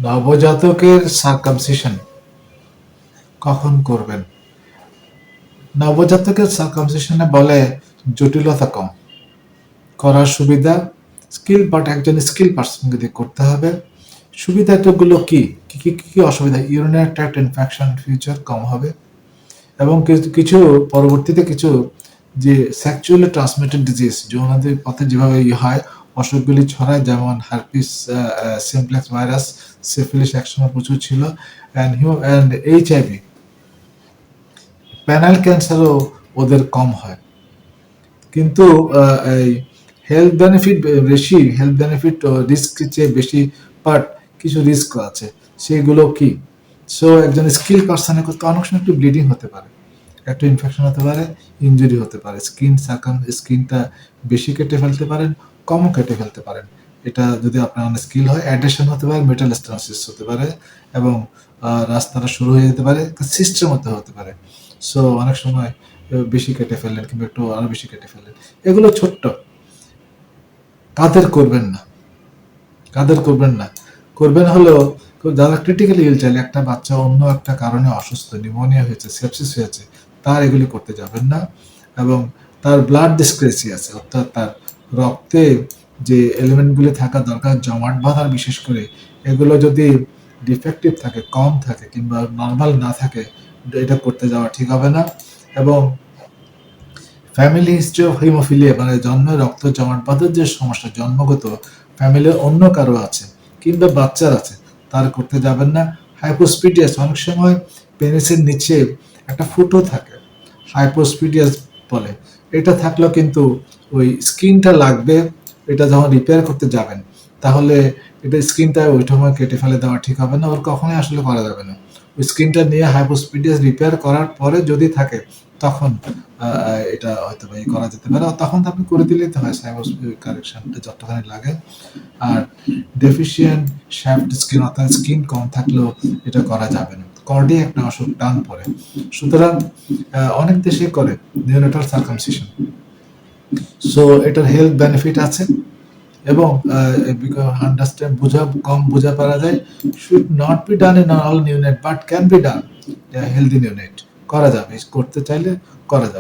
নবজাতকের সার্কামসিশন কখন করবেন? নবজাতকের সার্কামসিশনে বলে জটিলতা কম, করার সুবিধা বাট একজন স্কিল পার্সনকে দিয়ে করতে হবে। সুবিধাগুলো কি কি কি কি অসুবিধা? ইউরিনারি ট্র্যাক্ট ইনফেকশন ফিউচার কম হবে, এবং কিছু পরবর্তীতে কিছু যে সেক্সুয়ালি ট্রান্সমিটেড ডিজিজ, যৌনাদের পথে যেভাবে হয় অসুখগুলি ছড়ায়, যেমন হার্পিস সিমপ্লেক্স ভাইরাস, সিফিলিস একসময় প্রচুর ছিল, অ্যান্ড এইচআইভি, প্যানাল ক্যান্সারও ওদের কম হয়। কিন্তু এই হেলথ বেনিফিট বেশি, হেলথ বেনিফিট রিস্ক চেয়ে বেশি, বাট কিছু রিস্ক আছে। সেগুলো কি? সো একজন স্কিল পার্সনের করতে অনেক সময় একটু ব্লিডিং হতে পারে, একটু ইনফেকশন হতে পারে, ইনজুরি হতে পারে, স্কিনটা বেশি কেটে ফেলতে পারেন, কমও কেটে ফেলতে পারেন। এটা যদি আপনার অনেক স্কিল হয়, অ্যাডেশন হতে পারে, মেটাল স্টেনোসিস হতে পারে, এবং রাস্তাটা শুরু হয়ে যেতে পারে, সিস্টেম হতে পারে। সো অনেক সময় বেশি কেটে ফেললেন, কিংবা একটু আরো বেশি কেটে ফেললেন। এগুলো ছোট্ট, কাদের করবেন না, কাদের করবেন না, করবেন হলো যারা ক্রিটিক্যালি ইল চাইলে, একটা বাচ্চা অন্য একটা কারণে অসুস্থ, নিউমোনিয়া হয়েছে, সেপসিস হয়েছে, তার এগুলি করতে যাবেন না। এবং তার ব্লাড ডিসক্রেসি আছে, অর্থাৎ তার রক্তে যে এলিমেন্টগুলি থাকা দরকার জমাট বাঁধার, বিশেষ করে এগুলো যদি ডিফেক্টিভ থাকে, কম থাকে, কিংবা নর্মাল না থাকে, এটা করতে যাওয়া ঠিক হবে না। এবং ফ্যামিলি হিস্ট্রি অফ হিমোফিলিয়া, মানে জন্মে রক্ত জমাট বাঁধার যে সমস্যা, জন্মগত ফ্যামিলির অন্য কারো আছে, কিংবা বাচ্চার আছে, তার করতে যাবেন না। হাইপোস্পিডিয়াস, অনেক সময় পেনিসের নিচে একটা ফুটো থাকে, হাইপোস্পিডিয়াস বলে। এটা থাকলেও কিন্তু ওই স্কিনটা লাগবে, এটা যখন রিপেয়ার করতে যাবেন, তাহলে এটা স্কিনটা ওই সময় কেটে ফেলে দেওয়া ঠিক হবে না, ওর কখনোই আসলে করা যাবে না। ওই স্কিনটা নিয়ে হাইপোস্পিডিয়াস রিপেয়ার করার পরে যদি থাকে, তখন এটা হয়তো বা করা যেতে পারে, তখন তো আপনি করে দিলেই তো হয়, কারেকশনটা যতখানি লাগে। আর ডেফিসিয়েন্ট শ্যাফট স্কিন, অর্থাৎ স্কিন কম থাকলেও এটা করা যাবে না। কর্ডে একটা অসুখ, টান পড়ে। সুতরাং অনেক দেশে করে নিওনেটাল সার্কামসিশন। সো এটার হেলথ বেনিফিট আছে, এবং আন্ডারস্ট্যান্ড বোঝা পারা যায়। Should not be done in all neonate, but can be done healthy neonate. করা যাবে, করতে চাইলে করা যাবে।